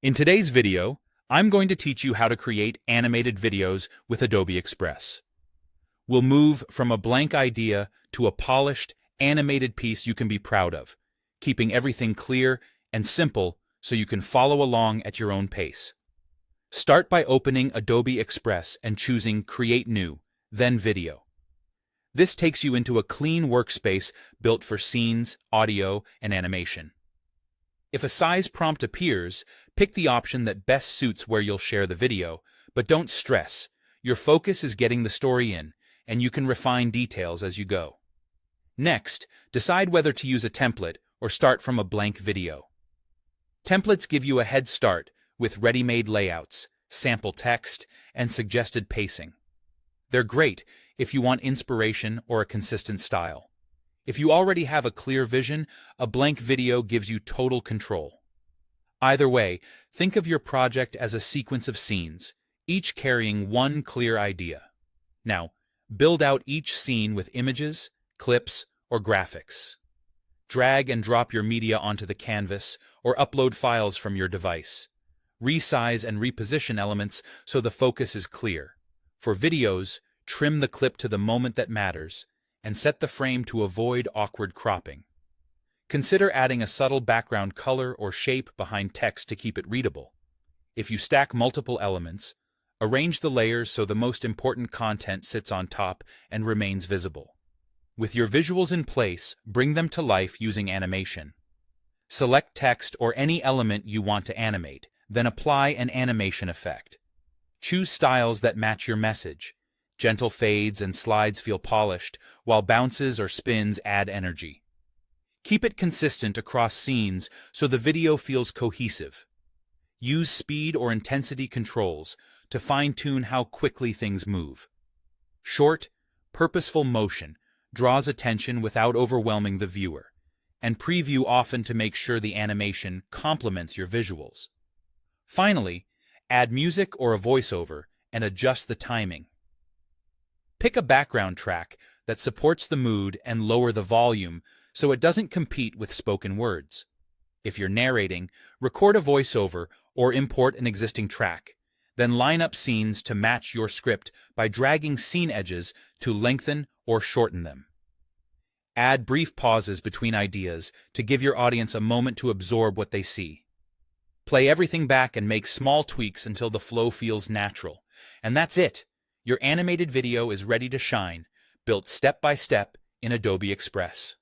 In today's video, I'm going to teach you how to create animated videos with Adobe Express. We'll move from a blank idea to a polished, animated piece you can be proud of, keeping everything clear and simple so you can follow along at your own pace. Start by opening Adobe Express and choosing Create New, then Video. This takes you into a clean workspace built for scenes, audio, and animation. If a size prompt appears, pick the option that best suits where you'll share the video, but don't stress. Your focus is getting the story in, and you can refine details as you go. Next, decide whether to use a template or start from a blank video. Templates give you a head start with ready-made layouts, sample text, and suggested pacing. They're great if you want inspiration or a consistent style. If you already have a clear vision, a blank video gives you total control. Either way, think of your project as a sequence of scenes, each carrying one clear idea. Now, build out each scene with images, clips, or graphics. Drag and drop your media onto the canvas or upload files from your device. Resize and reposition elements so the focus is clear. For videos, trim the clip to the moment that matters, and set the frame to avoid awkward cropping. Consider adding a subtle background color or shape behind text to keep it readable. If you stack multiple elements, arrange the layers so the most important content sits on top and remains visible. With your visuals in place, bring them to life using animation. Select text or any element you want to animate, then apply an animation effect. Choose styles that match your message. Gentle fades and slides feel polished, while bounces or spins add energy. Keep it consistent across scenes so the video feels cohesive. Use speed or intensity controls to fine-tune how quickly things move. Short, purposeful motion draws attention without overwhelming the viewer, and preview often to make sure the animation complements your visuals. Finally, add music or a voiceover and adjust the timing. Pick a background track that supports the mood and lower the volume so it doesn't compete with spoken words. If you're narrating, record a voiceover or import an existing track. Then line up scenes to match your script by dragging scene edges to lengthen or shorten them. Add brief pauses between ideas to give your audience a moment to absorb what they see. Play everything back and make small tweaks until the flow feels natural. And that's it. Your animated video is ready to shine, built step by step in Adobe Express.